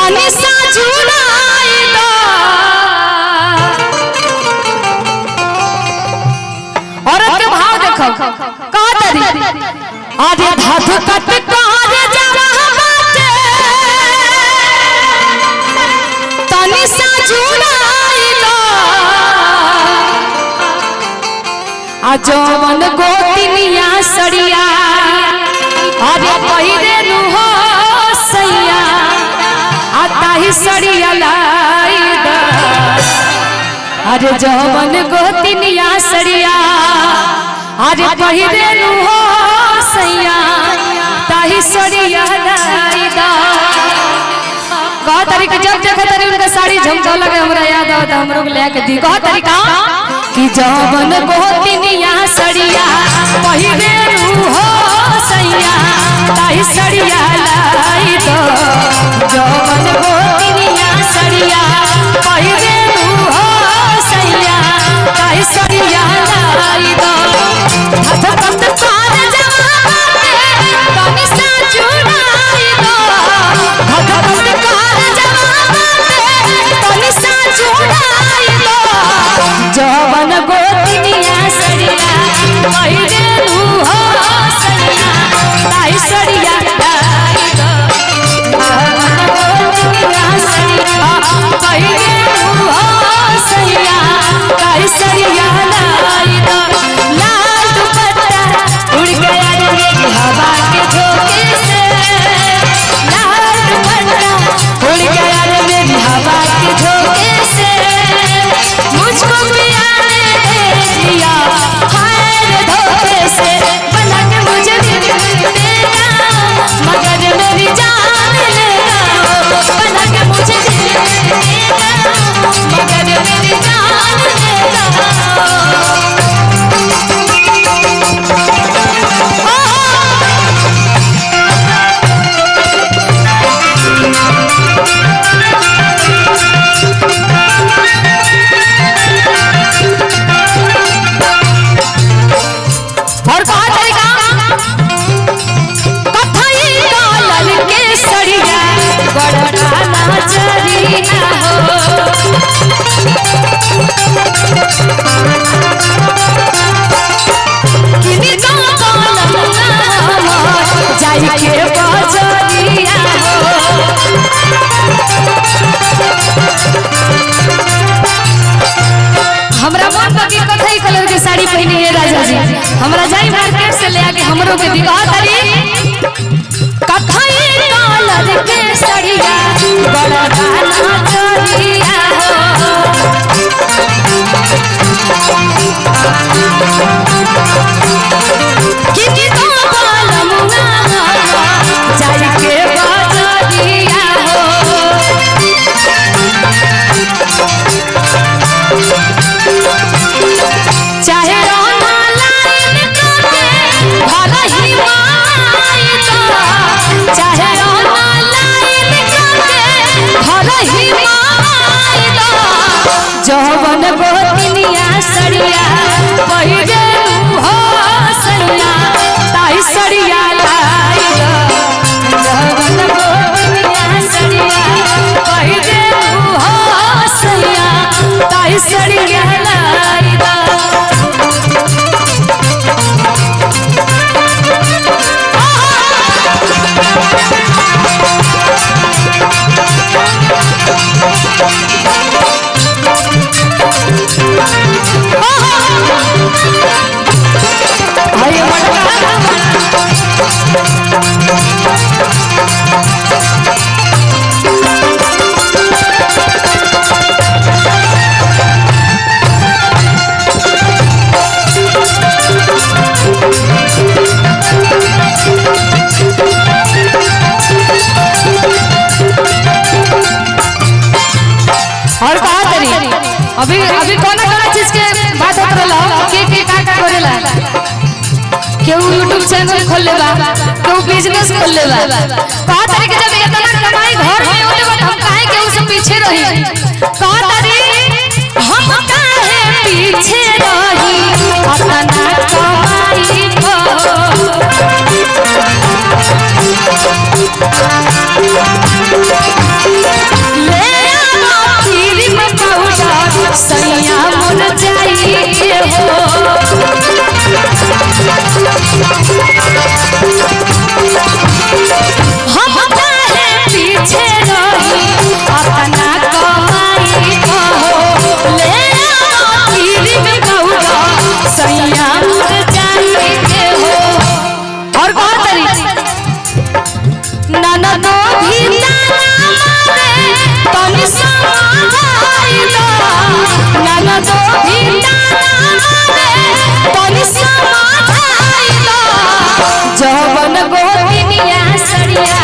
तनी सा जुड़ाई दो औरत के भाव देखो का तरी आधे धाधु कट कार जवा बाटे तनी सा जुड़ाई दो आ जवन गोतिनिया सड़िया अरे पहिरे नु हो सैया आता ही सड़िया लाई द अरे जवन गोतिनिया सड़िया अरे पहिरे नु हो सैया ताही सड़िया लाई द कह तरीके जब देखो तरी उनका साड़ी झमझम लगे हमरा याद आवत हमरो के लेके दी कह तरीका कि जवन गोतिनिया सड़िया पहिरे नु हो सैया ताही सड़िया लाई दो जवन गोतिनिया सड़िया पहिरे नु हो सैया ताही सड़िया लाई दो हाथ बंद कार जवा बाटे तनी सा जुड़ाई दो हाथ बंद कार जवा बाटे तनी सा जुड़ाई दो जवन गोतिनिया सड़िया पहिरे नु हो सैया ताही सड़िया लाई दो जवन गोतिनिया सड़िया पहिरे नु हो सैया ताही सड़िया लाई दो लाल दुपट्टा उड़ गया रे मेरी हवा के झोंके से लाल दुपट्टा उड़ गया रे मेरी हवा के झोंके से मुझको पिया ने देख लिया खैर धोखे से बना के मुझे देगा मगर मेरी जान लेगा बना के मुझे देगा मगर मेरी जान लेगा और कहा तरीका कथई कालल के सड़िया बड़ा नाचरिया हो किनी का कालल हमर जाई के बजरिया हो हमरा मन बाकी कथई कलर के साड़ी पहनी है राजा जी हमरा जाई मार्केट से ले आके हमरो के दिखा तरी कथई कलर के साड़िया बड़ा गाना चलिया हो किनी तो बालमुआ जाई के बजरिया हो चाहे रोना लाइन काटे भला ही माई दो चाहे रोना लाइन काटे भला ही माई दो जवन गोतिनिया सड़िया पहिरे नु हो सैया ताही सड़िया लाई दो जवन गोतिनिया सड़िया पहिरे नु हो सैया ताही सड़िया लाई दो और कहा तरी अभी अभी कौन चीज के बात होत रहला के का करेला केहू YouTube चैनल खोल लेबा केहू बिजनेस खोल लेबा कहा तरी के जब इतना कमाई घर में होले बट हम काहे केहू से पीछे रही कहा तरी हम काहे पीछे रही अपना कमाई को ननदो भी ताना मारे तनी समझाइला ननदो भी ताना मारे तनी समझाइला जवन गोतिनिया सड़िया